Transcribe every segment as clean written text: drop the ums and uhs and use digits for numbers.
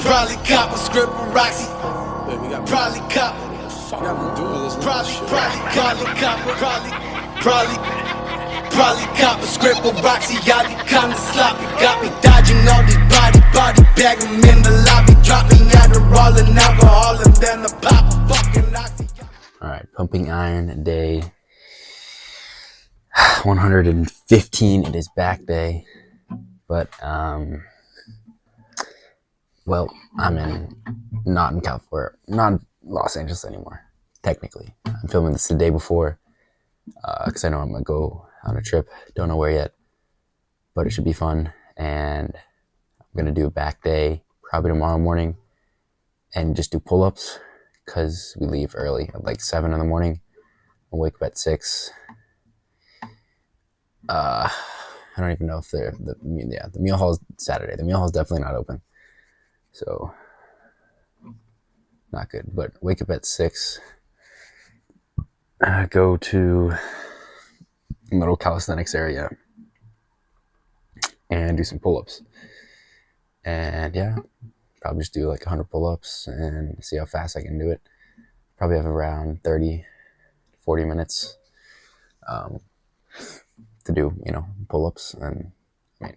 Probably cop a script with Roxy. Wait, we got Probably cop. fuck I'm doing this Probably shit. cop a script with Roxy. Y'all be kinda sloppy. Got me dodging all these body bag 'em in the lobby. Dropping Adderall and alcohol and then the pop a fucking oxy. Alright, pumping iron day 115. It is back day. But well, I'm not in California, not in Los Angeles anymore, technically. I'm filming this the day before, because I know I'm gonna go on a trip. Don't know where yet, but it should be fun. And I'm gonna do a back day probably tomorrow morning and just do pull-ups, because we leave early at like 7 in the morning. I'll wake up at 6. I don't even know if the meal hall is Saturday. The meal hall is definitely not open, so not good. But wake up at 6, go to the little calisthenics area and do some pull-ups. And yeah, probably just do like 100 pull-ups and see how fast I can do it. Probably have around 30, 40 minutes to do, pull-ups. And I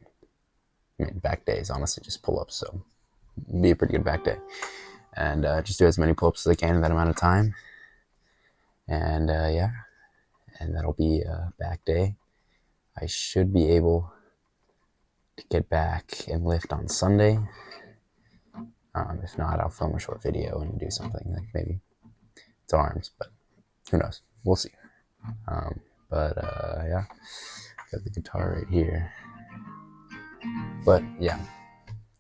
mean, back day is honestly just pull-ups, so it'd be a pretty good back day. And just do as many pull-ups as I can in that amount of time. And yeah, and that'll be a back day. I should be able to get back and lift on Sunday. If not, I'll film a short video and do something like maybe it's arms, but who knows? We'll see. Yeah, got the guitar right here. But yeah,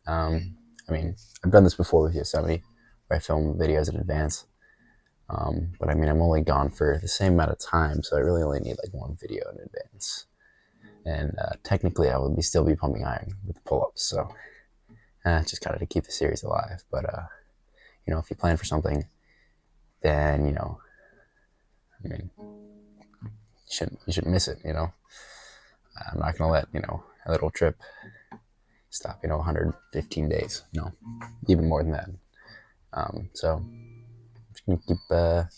I mean, I've done this before with Yosemite, where I film videos in advance. But I mean, I'm only gone for the same amount of time, so I really only need like one video in advance. And technically, I would still be pumping iron with the pull-ups, so just kind of to keep the series alive. But if you plan for something, then I mean, you shouldn't miss it. I'm not gonna let a little trip stop 115 days. No, even more than that. So I'm just gonna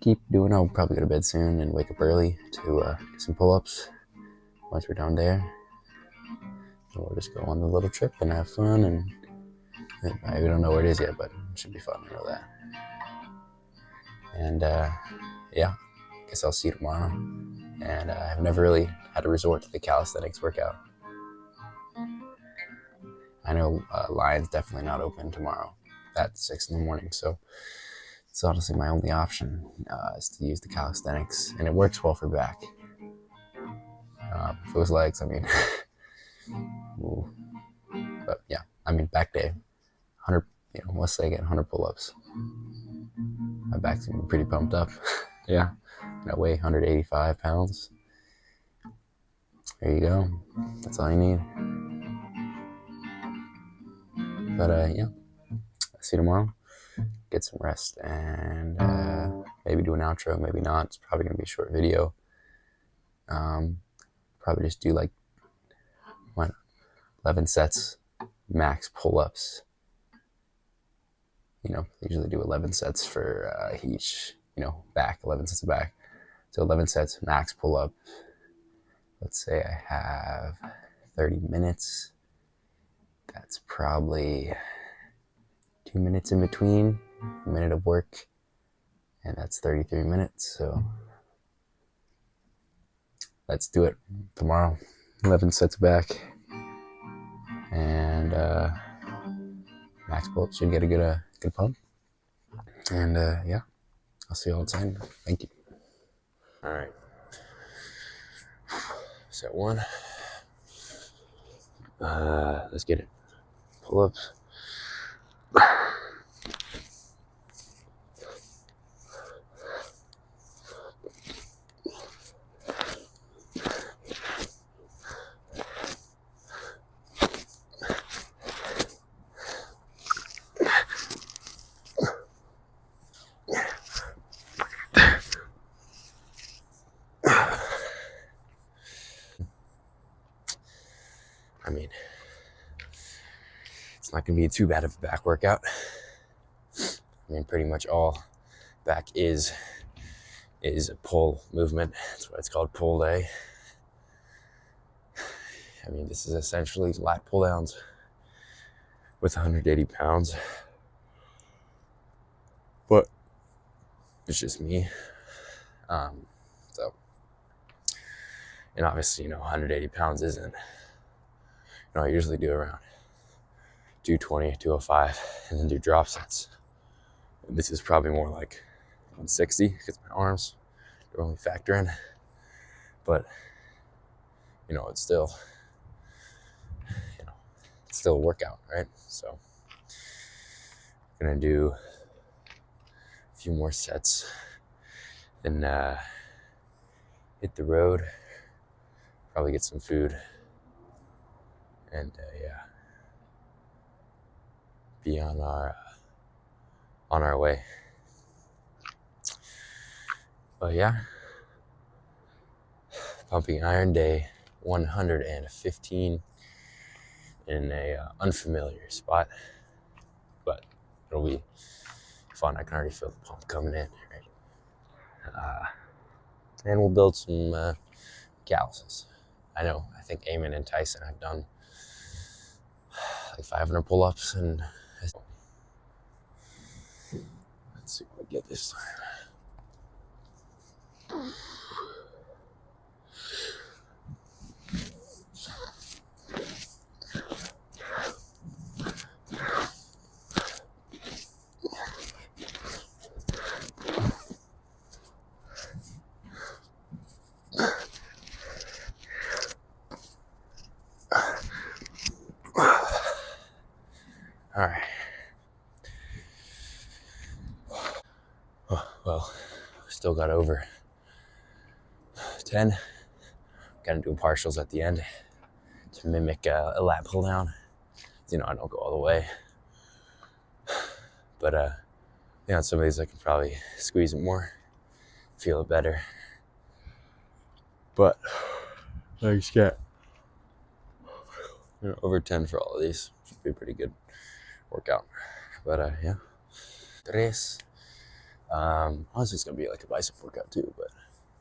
keep doing. I'll probably go to bed soon and wake up early to do some pull-ups. Once we're done there, we'll just go on the little trip and have fun. And I don't know where it is yet, but it should be fun. I know that. And yeah, guess I'll see you tomorrow. And I've never really had to resort to the calisthenics workout. I know Lion's definitely not open tomorrow at 6 in the morning, so it's honestly my only option is to use the calisthenics, and it works well for back. For those legs, I mean, but yeah, I mean, back day, 100, let's say I get 100 pull-ups. My back's gonna be pretty pumped up. Yeah, and I weigh 185 pounds. There you go. That's all you need. But yeah, I'll see you tomorrow. Get some rest and maybe do an outro, maybe not. It's probably gonna be a short video. Probably just do like 11 sets max pull-ups. Usually do 11 sets for each, back, 11 sets of back. So 11 sets max pull-up. Let's say I have 30 minutes. That's probably 2 minutes in between, a minute of work, and that's 33 minutes. So let's do it tomorrow. 11 sets back, and max pull-ups should get a good pump. And yeah, I'll see you all inside. Thank you. All right. Set 1. Let's get it. Pull-ups. I mean, it's not going to be too bad of a back workout. I mean, pretty much all back is a pull movement. That's why it's called pull day. I mean, this is essentially lat pull downs with 180 pounds. But it's just me. So, and obviously, 180 pounds isn't, I usually do around 220, 205, and then do drop sets. And this is probably more like 160 because my arms don't really factor in. But, it's still, it's still a workout, right? So, I'm gonna do a few more sets, then hit the road, probably get some food, and be on our way. But yeah, pumping iron day 115 in a unfamiliar spot, but it'll be fun. I can already feel the pump coming in, right? And we'll build some calluses. I think Eamon and Tyson have done like 500 pull-ups, and let's see what I get this time. All right. Well, still got over 10. Gotta do partials at the end to mimic a lat pull down. I don't go all the way. But, on some of these I can probably squeeze it more, feel it better. But I just get over 10 for all of these. Should be a pretty good workout. But, yeah. Tres. Honestly, it's gonna be like a bicep workout too, but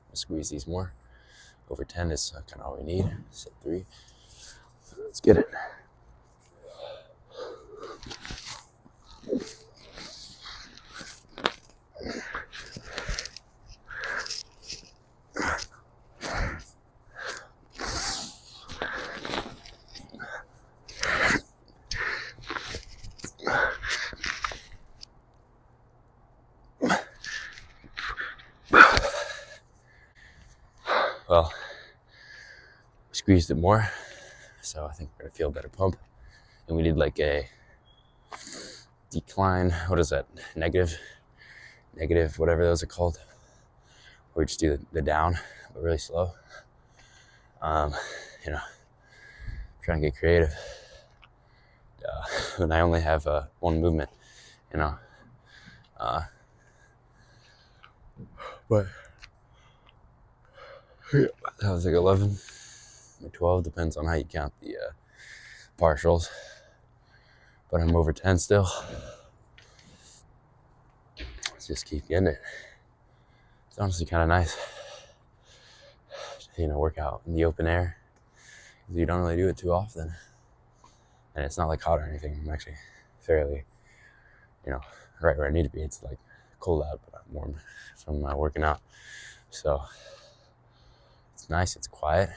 I'll squeeze these more. Over 10 is kind of all we need. Set 3. Let's get it. Well, squeezed it more, so I think we're gonna feel a better pump. And we did like a decline. What is that? Negative, whatever those are called. Where we just do the down, but really slow. Trying to get creative. And I only have one movement, but. That was like 11 or 12, depends on how you count the partials. But I'm over 10 still. Let's just keep getting it. It's honestly kind of nice, work out in the open air. You don't really do it too often. And it's not like hot or anything. I'm actually fairly, right where I need to be. It's like cold out, but I'm warm from working out. So it's nice, it's quiet,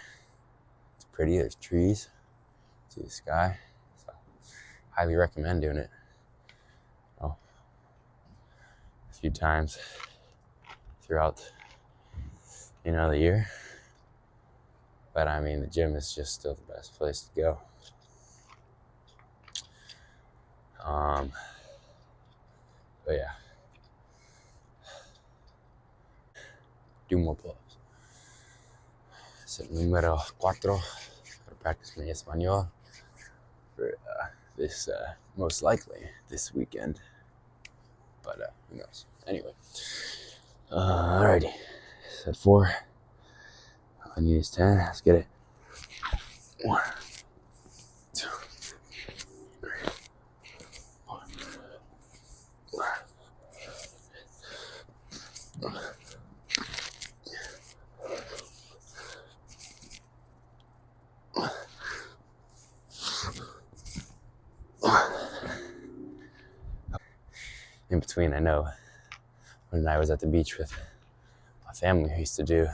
it's pretty, there's trees, see the sky, so highly recommend doing it, a few times throughout, the year. But I mean, the gym is just still the best place to go. But yeah, do more pull-ups. Set número 4 for practice my español for this, most likely this weekend. But who knows? Anyway, alrighty, set 4. All I need is 10. Let's get it. 1, 2, 3, in between, I know when I was at the beach with my family, we used to do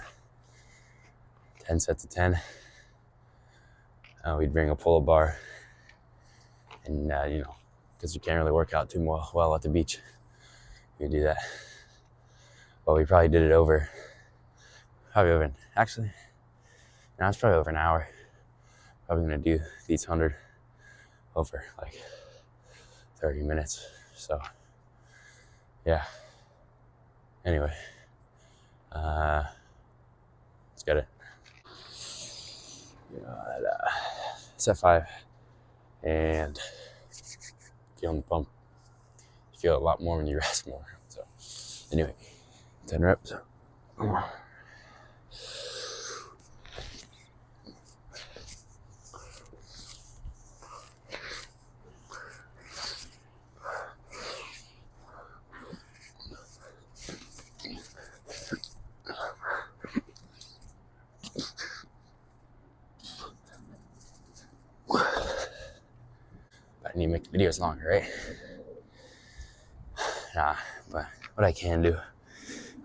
10 sets of 10. We'd bring a pull-up bar, and because you can't really work out too well at the beach, we do that. Well, we probably did it actually, now it's probably over an hour. Probably gonna do these 100 over like 30 minutes. So yeah. Anyway, let's get it. Set 5 and feeling the pump. You feel a lot more when you rest more. So anyway, 10 reps. But I need to make the videos longer, right? Nah, but what I can do,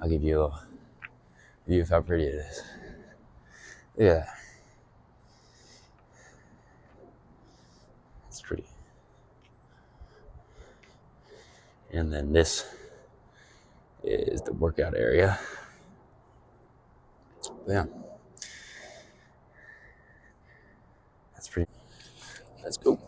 I'll give you a little view of how pretty it is. Yeah. It's pretty. And then this is the workout area. But yeah. That's pretty. Let's go.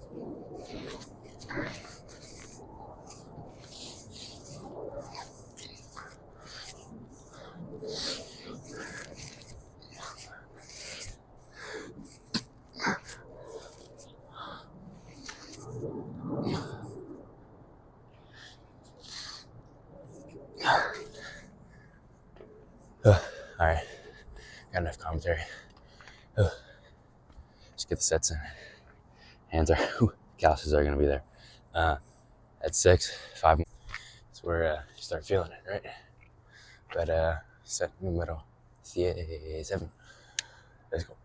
All right, got enough commentary. Just get the sets in. Hands are, calluses are gonna be there. At 6, 5 more. That's where you start feeling it, right? But set numero 7. Let's go.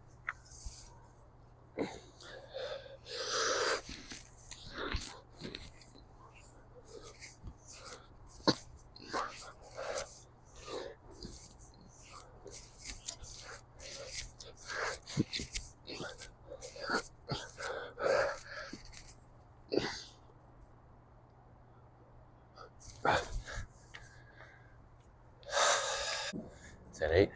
Set 8.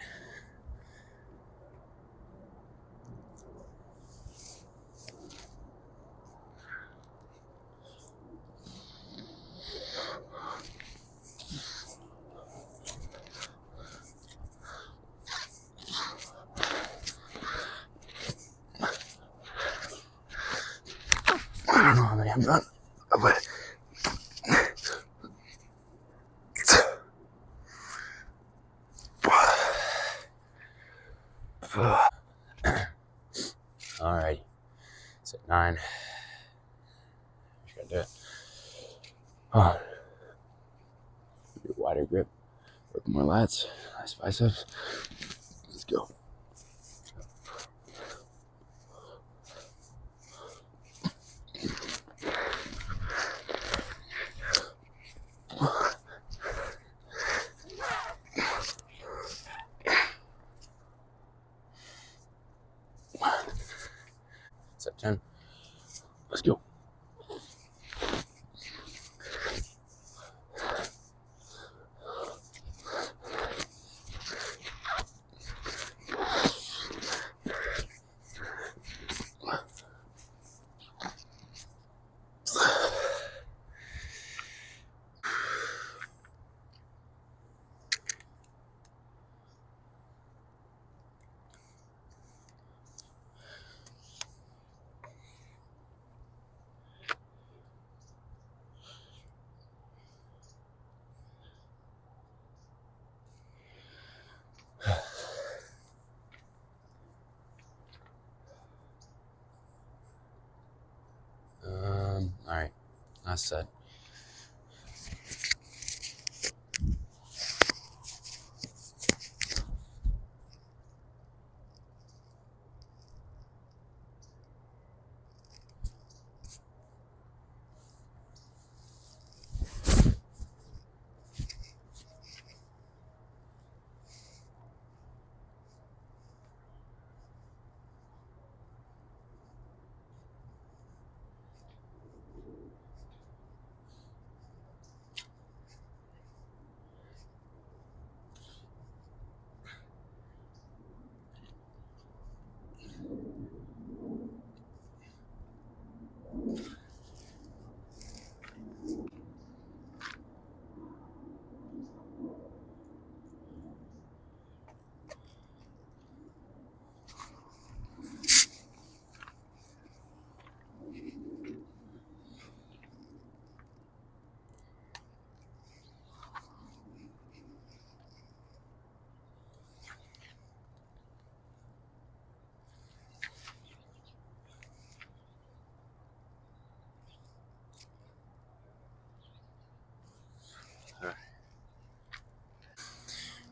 I don't know how many I've done, but all right. Set 9. Just gotta do it. Wider grip. Work more lats. Nice biceps. Let's go. Set 10. Let's go. All right, last set.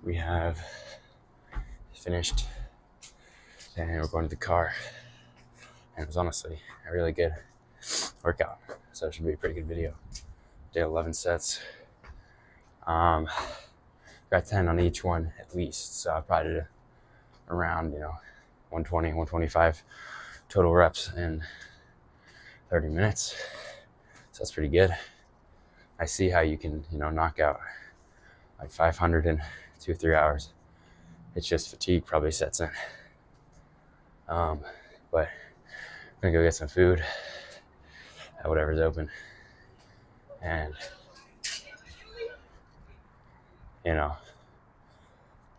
we have finished and we're going to the car. And it was honestly a really good workout. So it should be a pretty good video. Did 11 sets. Got 10 on each one at least. So I probably did around, 120, 125 total reps in 30 minutes. So that's pretty good. I see how you can, knock out like 500 in 2 or 3 hours. It's just fatigue probably sets in. But I'm gonna go get some food at whatever's open. And,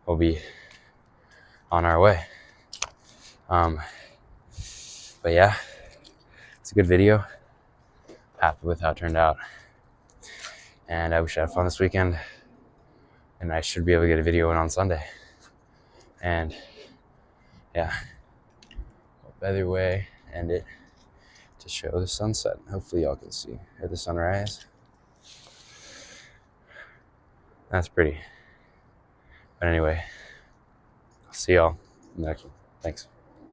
we'll be on our way. But yeah, it's a good video. Happy with how it turned out. And I wish I had fun this weekend. And I should be able to get a video in on Sunday. And yeah, either way, end it to show the sunset. Hopefully y'all can see, or the sunrise. That's pretty. But anyway, I'll see y'all in the next one. Thanks.